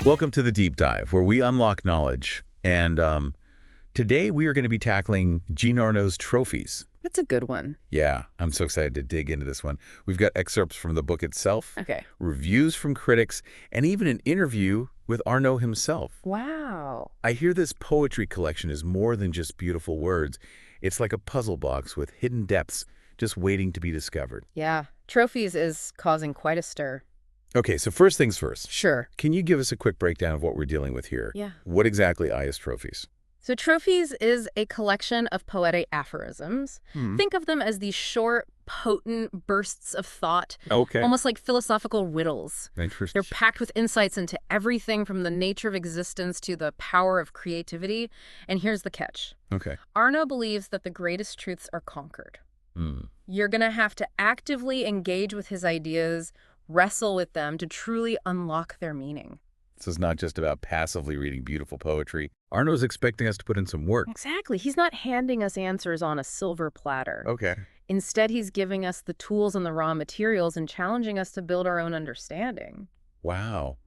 Welcome to the Deep Dive, where we unlock knowledge. And today we are going to be tackling Jean Arno's Trophies. That's a good one. Yeah, I'm so excited to dig into this one. We've got excerpts from the book itself, Okay. reviews from critics, and even an interview with Arno himself. Wow. I hear this poetry collection is more than just beautiful words. It's like a puzzle box with hidden depths just waiting to be discovered. Yeah. Trophies is causing quite a stir. Okay, so first things first. Sure. Can you give us a quick breakdown of what we're dealing with here? Yeah. What exactly is Trophies? So Trophies is a collection of poetic aphorisms. Think of them as these short, potent bursts of thought, Okay. almost like philosophical riddles. Interesting. They're packed with insights into everything from the nature of existence to the power of creativity. And here's the catch. Okay. Arno believes that the greatest truths are conquered. You're going to have to actively engage with his ideas, wrestle with them to truly unlock their meaning. This is not just about passively reading beautiful poetry. Arno's expecting us to put in some work. Exactly. He's not handing us answers on a silver platter. Okay. Instead, he's giving us the tools and the raw materials and challenging us to build our own understanding. Wow.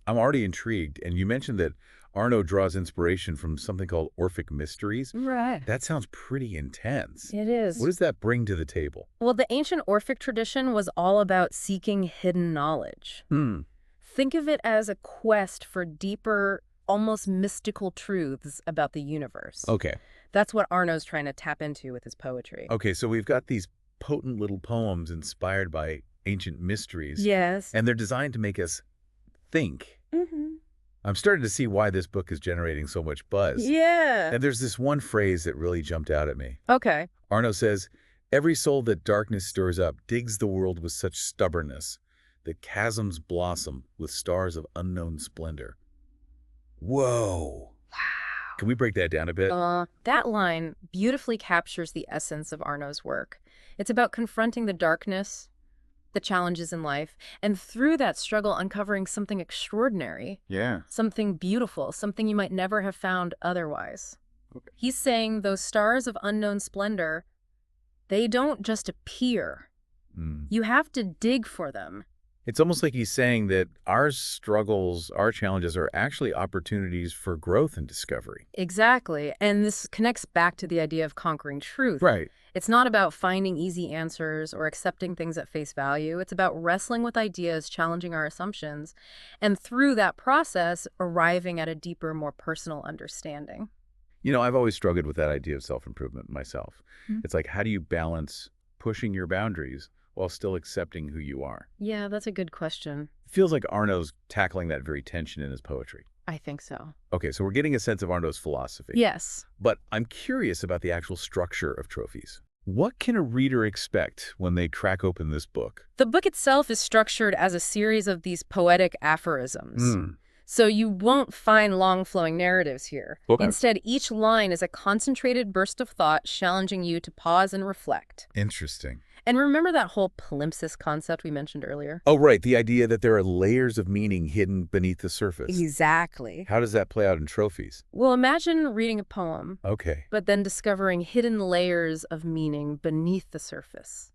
I'm already intrigued. And you mentioned that Arno draws inspiration from something called Orphic mysteries. Right. That sounds pretty intense. It is. What does that bring to the table? Well, the ancient Orphic tradition was all about seeking hidden knowledge. Think of it as a quest for deeper, almost mystical truths about the universe. Okay. That's what Arno's trying to tap into with his poetry. Okay, so we've got these potent little poems inspired by ancient mysteries. Yes. And they're designed to make us think. I'm starting to see why this book is generating so much buzz. Yeah. And there's this one phrase that really jumped out at me. Okay. Arno says, "Every soul that darkness stirs up digs the world with such stubbornness that chasms blossom with stars of unknown splendor." Whoa. Wow. Can we break that down a bit? That line beautifully captures the essence of Arno's work. It's about confronting the darkness, the challenges in life, and through that struggle uncovering something extraordinary, Yeah. something beautiful, something you might never have found otherwise. Okay. He's saying those stars of unknown splendor, they don't just appear. You have to dig for them. It's almost like he's saying that our struggles, our challenges are actually opportunities for growth and discovery. Exactly. And this connects back to the idea of conquering truth. Right. It's not about finding easy answers or accepting things at face value. It's about wrestling with ideas, challenging our assumptions, and through that process, arriving at a deeper, more personal understanding. You know, I've always struggled with that idea of self-improvement myself. It's like, how do you balance pushing your boundaries while still accepting who you are? Yeah, that's a good question. It feels like Arno's tackling that very tension in his poetry. I think so. Okay, so we're getting a sense of Arno's philosophy. Yes. But I'm curious about the actual structure of Trophies. What can a reader expect when they crack open this book? The book itself is structured as a series of these poetic aphorisms. So you won't find long flowing narratives here. Okay. Instead, each line is a concentrated burst of thought challenging you to pause and reflect. Interesting. And remember that whole palimpsest concept we mentioned earlier? Oh, right. The idea that there are layers of meaning hidden beneath the surface. Exactly. How does that play out in Trophies? Well, imagine reading a poem, Okay. but then discovering hidden layers of meaning beneath the surface.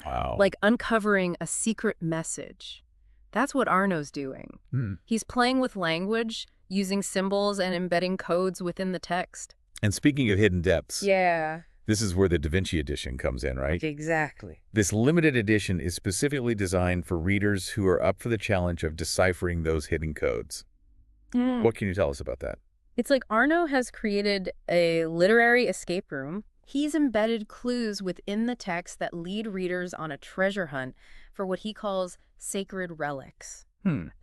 Wow. Like uncovering a secret message. That's what Arno's doing. He's playing with language, using symbols and embedding codes within the text. And speaking of hidden depths, Yeah. this is where the Da Vinci edition comes in, right? Exactly. This limited edition is specifically designed for readers who are up for the challenge of deciphering those hidden codes. What can you tell us about that? It's like Arno has created a literary escape room. He's embedded clues within the text that lead readers on a treasure hunt for what he calls sacred relics.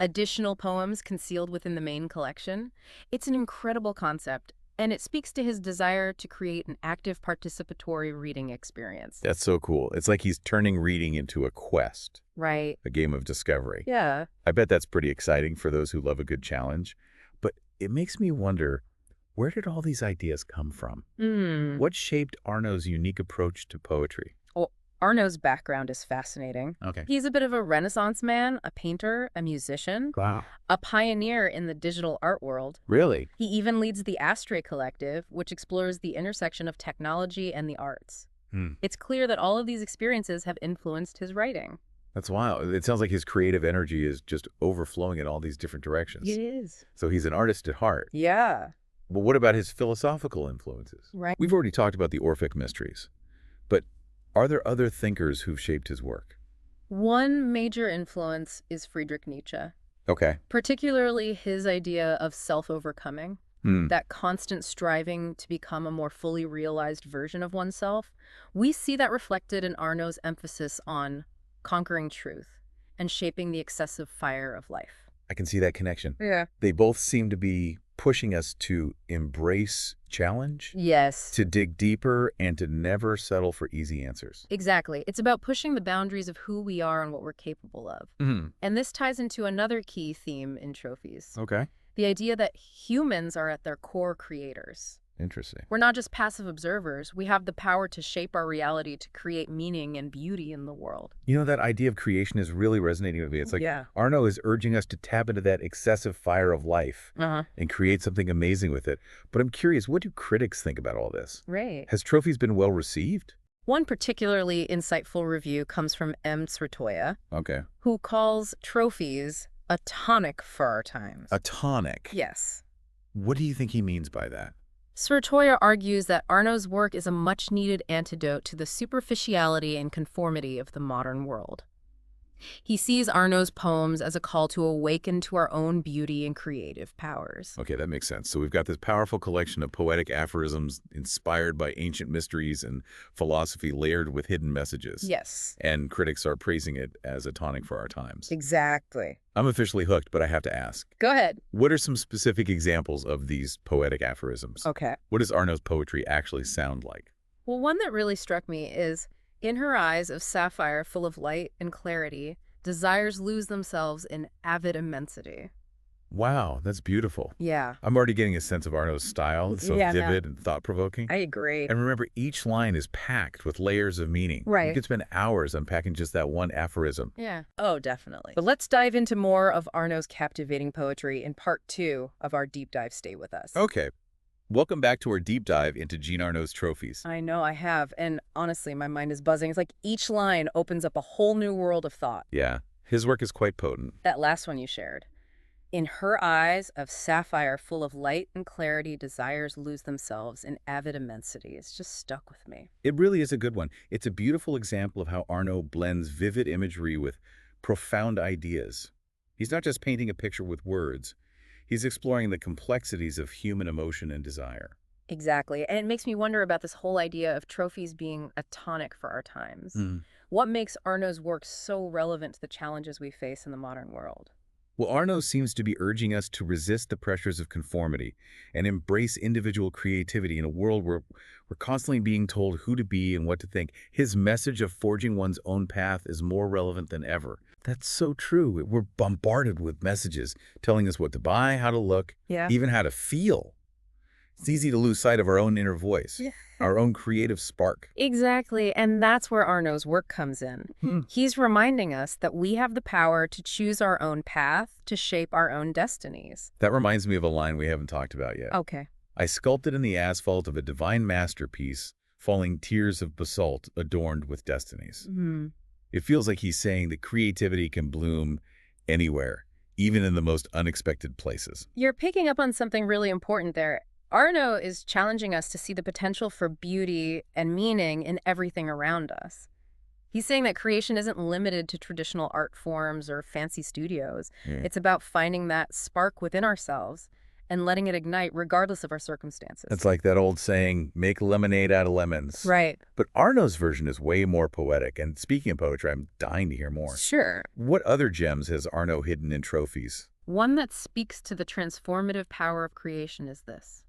Additional poems concealed within the main collection. It's an incredible concept, and it speaks to his desire to create an active participatory reading experience. That's so cool. It's like he's turning reading into a quest, Right. a game of discovery. Yeah. I bet that's pretty exciting for those who love a good challenge. But it makes me wonder, where did all these ideas come from? What shaped Arno's unique approach to poetry? Well, Arno's background is fascinating. Okay. He's a bit of a Renaissance man, a painter, a musician, Wow. a pioneer in the digital art world. Really? He even leads the Astrée collective, which explores the intersection of technology and the arts. Hmm. It's clear that all of these experiences have influenced his writing. That's wild. It sounds like his creative energy is just overflowing in all these different directions. It is. So he's an artist at heart. Yeah. But what about his philosophical influences? Right. We've already talked about the Orphic mysteries, but are there other thinkers who've shaped his work? One major influence is Friedrich Nietzsche, Okay. particularly his idea of self-overcoming, Hmm. that constant striving to become a more fully realized version of oneself. We see that reflected in Arno's emphasis on conquering truth and shaping the excessive fire of life. I can see that connection. Yeah. They both seem to be pushing us to embrace challenge, Yes. to dig deeper, and to never settle for easy answers. Exactly. It's about pushing the boundaries of who we are and what we're capable of. Hmm. And this ties into another key theme in Trophies, Okay. the idea that humans are at their core creators. Interesting. We're not just passive observers. We have the power to shape our reality, to create meaning and beauty in the world. You know, that idea of creation is really resonating with me. It's like Yeah. Arno is urging us to tap into that excessive fire of life and create something amazing with it. But I'm curious, what do critics think about all this? Right. Has Trophies been well received? One particularly insightful review comes from M. Sratoya, Okay. who calls Trophies a tonic for our times. A tonic. Yes. What do you think he means by that? Sratoya argues that Arno's work is a much-needed antidote to the superficiality and conformity of the modern world. He sees Arno's poems as a call to awaken to our own beauty and creative powers. Okay, that makes sense. So we've got this powerful collection of poetic aphorisms inspired by ancient mysteries and philosophy layered with hidden messages. Yes. And critics are praising it as a tonic for our times. Exactly. I'm officially hooked, but I have to ask. Go ahead. What are some specific examples of these poetic aphorisms? Okay. What does Arno's poetry actually sound like? Well, one that really struck me is, in her eyes of sapphire full of light and clarity, desires lose themselves in avid immensity. Wow, that's beautiful. Yeah. I'm already getting a sense of Arno's style. It's so Yeah, no. vivid and thought-provoking. I agree. And remember, each line is packed with layers of meaning. Right. You could spend hours unpacking just that one aphorism. Yeah. Oh, definitely. But let's dive into more of Arno's captivating poetry in part 2 of our deep dive. Stay with us. Okay. Welcome back to our deep dive into Jean Arno's Trophies. I know I have. And honestly, my mind is buzzing. It's like each line opens up a whole new world of thought. Yeah, his work is quite potent. That last one you shared. In her eyes of sapphire full of light and clarity, desires lose themselves in avid immensity. It's just stuck with me. It really is a good one. It's a beautiful example of how Arno blends vivid imagery with profound ideas. He's not just painting a picture with words. He's exploring the complexities of human emotion and desire. Exactly. And it makes me wonder about this whole idea of trophies being a tonic for our times. What makes Arno's work so relevant to the challenges we face in the modern world? Well, Arno seems to be urging us to resist the pressures of conformity and embrace individual creativity in a world where we're constantly being told who to be and what to think. His message of forging one's own path is more relevant than ever. That's so true. We're bombarded with messages telling us what to buy, how to look, even how to feel. It's easy to lose sight of our own inner voice, our own creative spark. Exactly. And that's where Arno's work comes in. He's reminding us that we have the power to choose our own path, to shape our own destinies. That reminds me of a line we haven't talked about yet. Okay. I sculpted in the asphalt of a divine masterpiece, falling tears of basalt adorned with destinies. It feels like he's saying that creativity can bloom anywhere, even in the most unexpected places. You're picking up on something really important there. Arno is challenging us to see the potential for beauty and meaning in everything around us. He's saying that creation isn't limited to traditional art forms or fancy studios. It's about finding that spark within ourselves and letting it ignite regardless of our circumstances. It's like that old saying, make lemonade out of lemons. Right. But Arno's version is way more poetic. And speaking of poetry, I'm dying to hear more. Sure. What other gems has Arno hidden in Trophies? One that speaks to the transformative power of creation is this.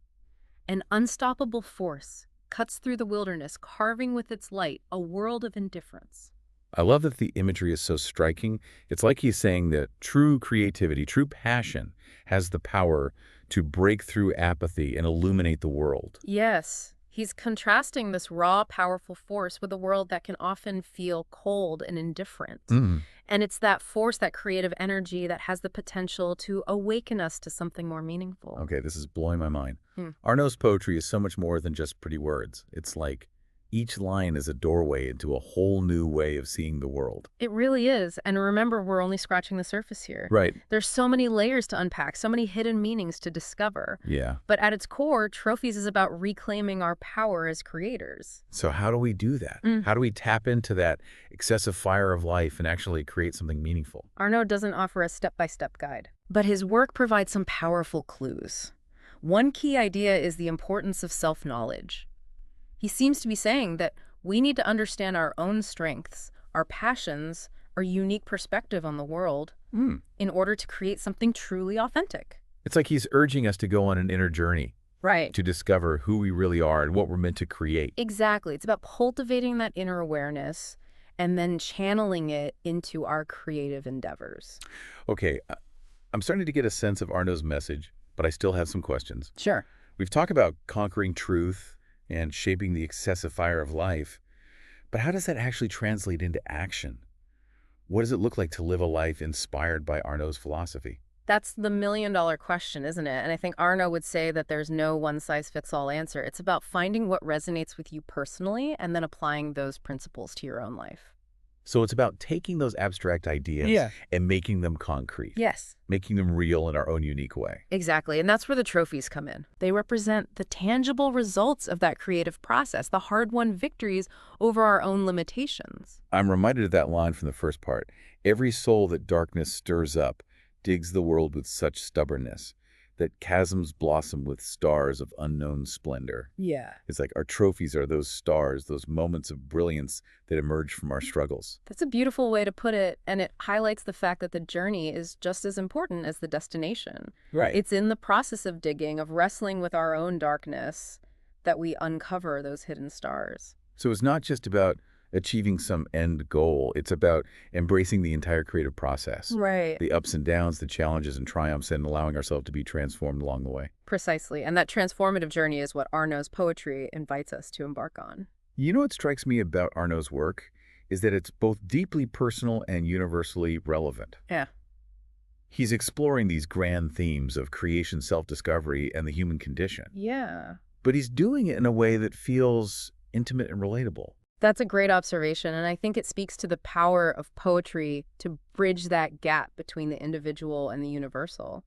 An unstoppable force cuts through the wilderness, carving with its light a world of indifference. I love that the imagery is so striking. It's like he's saying that true creativity, true passion, has the power to break through apathy and illuminate the world. Yes. He's contrasting this raw, powerful force with a world that can often feel cold and indifferent. Mm. And it's that force, that creative energy that has the potential to awaken us to something more meaningful. Okay, this is blowing my mind. Hmm. Arno's poetry is so much more than just pretty words. It's like each line is a doorway into a whole new way of seeing the world. It really is. And remember, we're only scratching the surface here. Right. There's so many layers to unpack, so many hidden meanings to discover. Yeah. But at its core, Trophies is about reclaiming our power as creators. So how do we do that? Mm. How do we tap into that excessive fire of life and actually create something meaningful? Arno doesn't offer a step-by-step guide, but his work provides some powerful clues. One key idea is the importance of self-knowledge. He seems to be saying that we need to understand our own strengths, our passions, our unique perspective on the world in order to create something truly authentic. It's like he's urging us to go on an inner journey Right. to discover who we really are and what we're meant to create. Exactly. It's about cultivating that inner awareness and then channeling it into our creative endeavors. Okay, I'm starting to get a sense of Arno's message, but I still have some questions. Sure. We've talked about conquering truth and shaping the excessive fire of life, but how does that actually translate into action? What does it look like to live a life inspired by Arno's philosophy? That's the million-dollar question, isn't it? And I think Arno would say that there's no one-size-fits-all answer. It's about finding what resonates with you personally and then applying those principles to your own life. So it's about taking those abstract ideas and making them concrete, Yes. making them real in our own unique way. Exactly, and that's where the trophies come in. They represent the tangible results of that creative process, the hard-won victories over our own limitations. I'm reminded of that line from the first part. Every soul that darkness stirs up digs the world with such stubbornness that chasms blossom with stars of unknown splendor. Yeah. It's like our trophies are those stars, those moments of brilliance that emerge from our struggles. That's a beautiful way to put it, and it highlights the fact that the journey is just as important as the destination. Right. It's in the process of digging, of wrestling with our own darkness, that we uncover those hidden stars. So it's not just about achieving some end goal. It's about embracing the entire creative process. Right. The ups and downs, the challenges and triumphs, and allowing ourselves to be transformed along the way. Precisely, and that transformative journey is what Arno's poetry invites us to embark on. You know what strikes me about Arno's work is that it's both deeply personal and universally relevant. Yeah. He's exploring these grand themes of creation, self-discovery, and the human condition. Yeah. But he's doing it in a way that feels intimate and relatable. That's a great observation, and I think it speaks to the power of poetry to bridge that gap between the individual and the universal.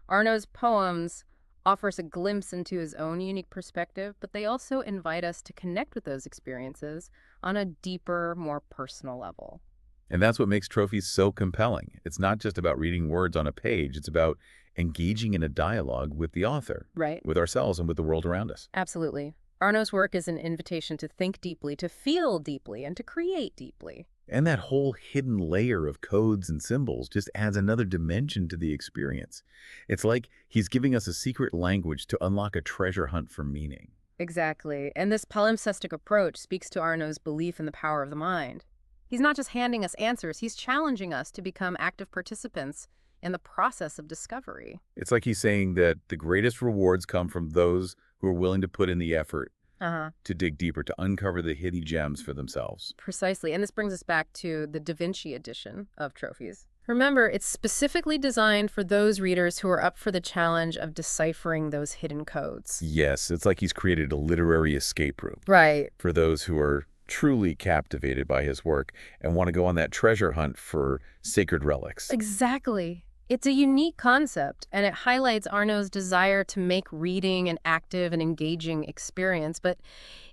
Arno's poems offer us a glimpse into his own unique perspective, but they also invite us to connect with those experiences on a deeper, more personal level. And that's what makes Trophies so compelling. It's not just about reading words on a page. It's about engaging in a dialogue with the author, Right. with ourselves, and with the world around us. Absolutely. Arno's work is an invitation to think deeply, to feel deeply, and to create deeply. And that whole hidden layer of codes and symbols just adds another dimension to the experience. It's like he's giving us a secret language to unlock a treasure hunt for meaning. Exactly. And this palimpsestic approach speaks to Arno's belief in the power of the mind. He's not just handing us answers, he's challenging us to become active participants in the process of discovery. It's like he's saying that the greatest rewards come from those who are willing to put in the effort to dig deeper, to uncover the hidden gems for themselves. Precisely. And this brings us back to the Da Vinci edition of Trophies. Remember, it's specifically designed for those readers who are up for the challenge of deciphering those hidden codes. Yes, it's like he's created a literary escape room Right. for those who are truly captivated by his work and want to go on that treasure hunt for sacred relics. Exactly. It's a unique concept, and it highlights Arno's desire to make reading an active and engaging experience. But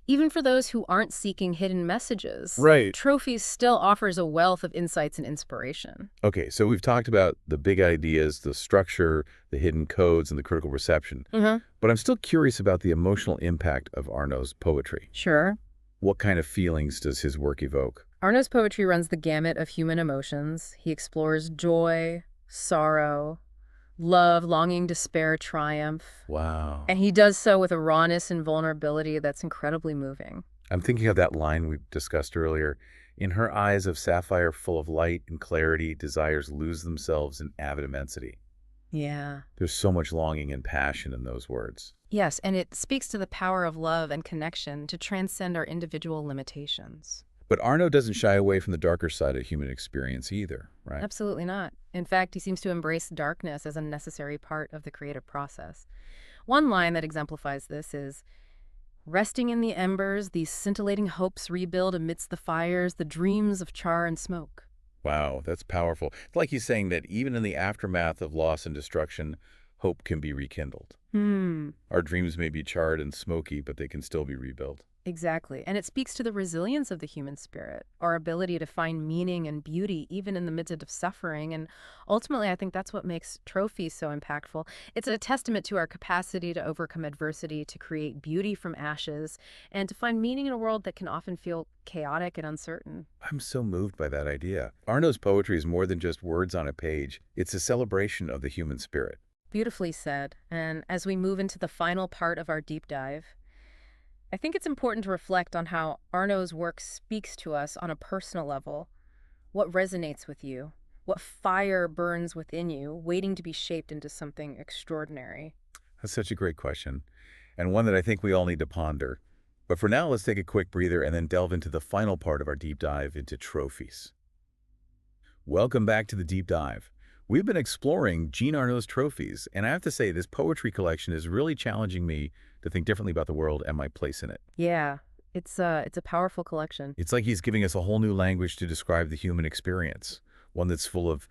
even for those who aren't seeking hidden messages, Right. Trophies still offers a wealth of insights and inspiration. Okay, so we've talked about the big ideas, the structure, the hidden codes, and the critical reception. But I'm still curious about the emotional impact of Arno's poetry. Sure. What kind of feelings does his work evoke? Arno's poetry runs the gamut of human emotions. He explores joy, sorrow, love, longing, despair, triumph. Wow. And he does so with a rawness and vulnerability that's incredibly moving. I'm thinking of that line we discussed earlier. In her eyes of sapphire full of light and clarity, desires lose themselves in avid immensity. Yeah. There's so much longing and passion in those words. Yes, and it speaks to the power of love and connection to transcend our individual limitations. But Arno doesn't shy away from the darker side of human experience either, right? Absolutely not. In fact, he seems to embrace darkness as a necessary part of the creative process. One line that exemplifies this is, resting in the embers, these scintillating hopes rebuild amidst the fires, the dreams of char and smoke. Wow, that's powerful. It's like he's saying that even in the aftermath of loss and destruction, hope can be rekindled. Hmm. Our dreams may be charred and smoky, but they can still be rebuilt. Exactly. And it speaks to the resilience of the human spirit, our ability to find meaning and beauty even in the midst of suffering. And ultimately, I think that's what makes trophies so impactful. It's a testament to our capacity to overcome adversity, to create beauty from ashes, and to find meaning in a world that can often feel chaotic and uncertain. I'm so moved by that idea. Arno's poetry is more than just words on a page. It's a celebration of the human spirit. Beautifully said. And as we move into the final part of our deep dive, I think it's important to reflect on how Arno's work speaks to us on a personal level. What resonates with you? What fire burns within you, waiting to be shaped into something extraordinary? That's such a great question, and one that I think we all need to ponder. But for now, let's take a quick breather and then delve into the final part of our deep dive into trophies. Welcome back to the deep dive. We've been exploring Jean Arno's trophies, and I have to say this poetry collection is really challenging me to think differently about the world and my place in it. Yeah, it's a powerful collection. It's like he's giving us a whole new language to describe the human experience, one that's full of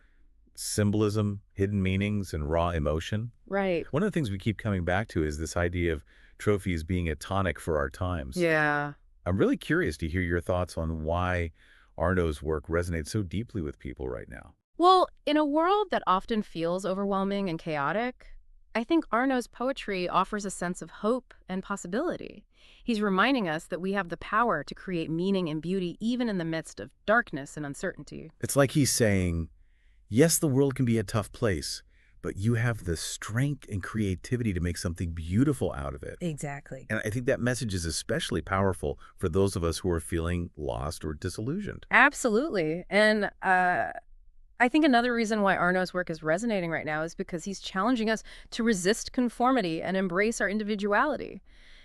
symbolism, hidden meanings, and raw emotion. Right. One of the things we keep coming back to is this idea of trophies being a tonic for our times. Yeah. I'm really curious to hear your thoughts on why Arno's work resonates so deeply with people right now. Well, in a world that often feels overwhelming and chaotic, I think Arno's poetry offers a sense of hope and possibility. He's reminding us that we have the power to create meaning and beauty even in the midst of darkness and uncertainty. It's like he's saying, yes, the world can be a tough place, but you have the strength and creativity to make something beautiful out of it. Exactly. And I think that message is especially powerful for those of us who are feeling lost or disillusioned. Absolutely. And I think another reason why Arno's work is resonating right now is because he's challenging us to resist conformity and embrace our individuality.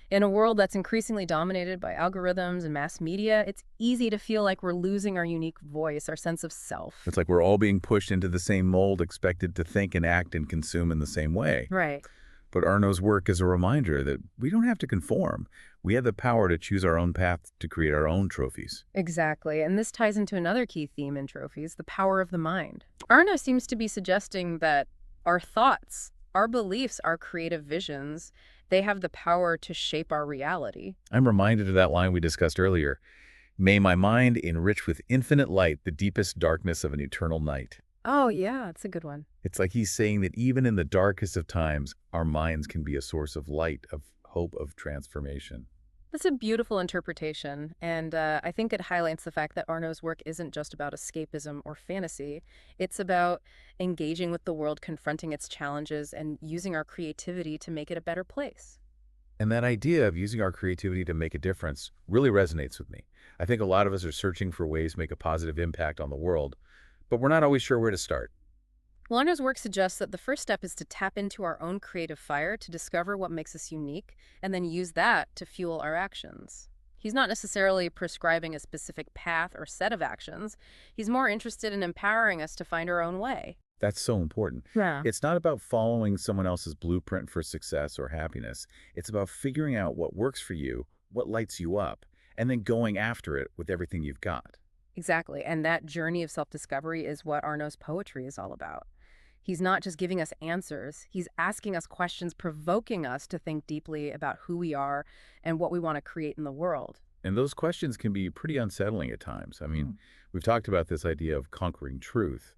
In a world that's increasingly dominated by algorithms and mass media, it's easy to feel like we're losing our unique voice, our sense of self. It's like we're all being pushed into the same mold, expected to think and act and consume in the same way. Right. But Arno's work is a reminder that we don't have to conform. We have the power to choose our own path to create our own trophies. Exactly. And this ties into another key theme in trophies, the power of the mind. Arno seems to be suggesting that our thoughts, our beliefs, our creative visions, they have the power to shape our reality. I'm reminded of that line we discussed earlier. May my mind enrich with infinite light the deepest darkness of an eternal night. Oh, yeah, it's a good one. It's like he's saying that even in the darkest of times, our minds can be a source of light, of hope, of transformation. That's a beautiful interpretation, and I think it highlights the fact that Arno's work isn't just about escapism or fantasy. It's about engaging with the world, confronting its challenges, and using our creativity to make it a better place. And that idea of using our creativity to make a difference really resonates with me. I think a lot of us are searching for ways to make a positive impact on the world, but we're not always sure where to start. Arno's work suggests that the first step is to tap into our own creative fire to discover what makes us unique, and then use that to fuel our actions. He's not necessarily prescribing a specific path or set of actions. He's more interested in empowering us to find our own way. That's so important. Yeah. It's not about following someone else's blueprint for success or happiness. It's about figuring out what works for you, what lights you up, and then going after it with everything you've got. Exactly. And that journey of self-discovery is what Arno's poetry is all about. He's not just giving us answers, he's asking us questions, provoking us to think deeply about who we are and what we want to create in the world. And those questions can be pretty unsettling at times. I mean, we've talked about this idea of conquering truth,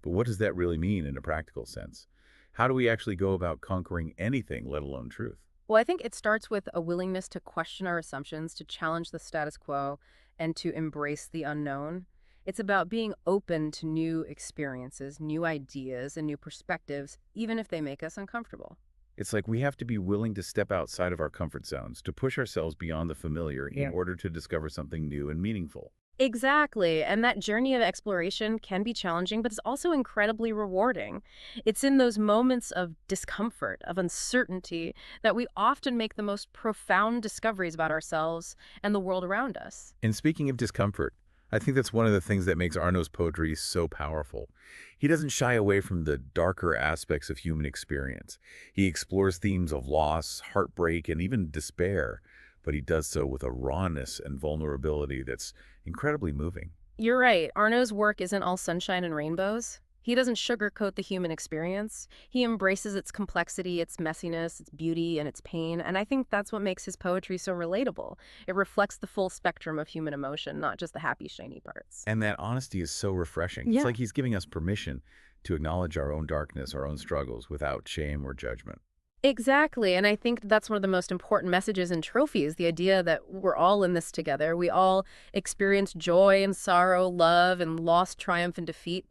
but what does that really mean in a practical sense? How do we actually go about conquering anything, let alone truth? Well, I think it starts with a willingness to question our assumptions, to challenge the status quo, and to embrace the unknown. It's about being open to new experiences, new ideas, and new perspectives, even if they make us uncomfortable. It's like we have to be willing to step outside of our comfort zones, to push ourselves beyond the familiar in Yeah. order to discover something new and meaningful. Exactly. And that journey of exploration can be challenging, but it's also incredibly rewarding. It's in those moments of discomfort, of uncertainty, that we often make the most profound discoveries about ourselves and the world around us. And speaking of discomfort, I think that's one of the things that makes Arno's poetry so powerful. He doesn't shy away from the darker aspects of human experience. He explores themes of loss, heartbreak, and even despair, but he does so with a rawness and vulnerability that's incredibly moving. You're right. Arno's work isn't all sunshine and rainbows. He doesn't sugarcoat the human experience. He embraces its complexity, its messiness, its beauty, and its pain. And I think that's what makes his poetry so relatable. It reflects the full spectrum of human emotion, not just the happy, shiny parts. And that honesty is so refreshing. It's Yeah. like he's giving us permission to acknowledge our own darkness, our own struggles, without shame or judgment. Exactly. And I think that's one of the most important messages in trophies, the idea that we're all in this together. We all experience joy and sorrow, love and loss, triumph and defeat.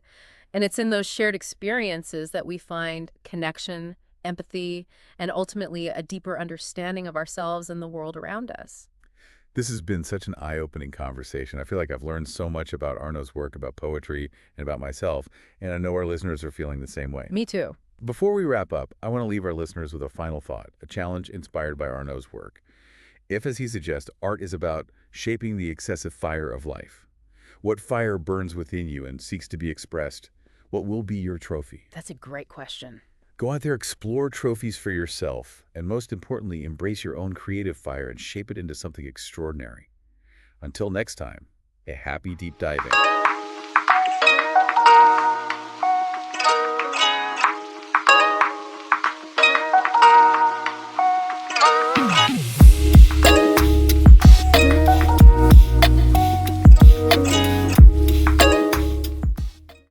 And it's in those shared experiences that we find connection, empathy, and ultimately a deeper understanding of ourselves and the world around us. This has been such an eye-opening conversation. I feel like I've learned so much about Arno's work, about poetry, and about myself, and I know our listeners are feeling the same way. Me too. Before we wrap up, I want to leave our listeners with a final thought, a challenge inspired by Arno's work. If, as he suggests, art is about shaping the excessive fire of life, what fire burns within you and seeks to be expressed? What will be your trophy? That's a great question. Go out there, explore trophies for yourself, and most importantly, embrace your own creative fire and shape it into something extraordinary. Until next time, a happy deep diving.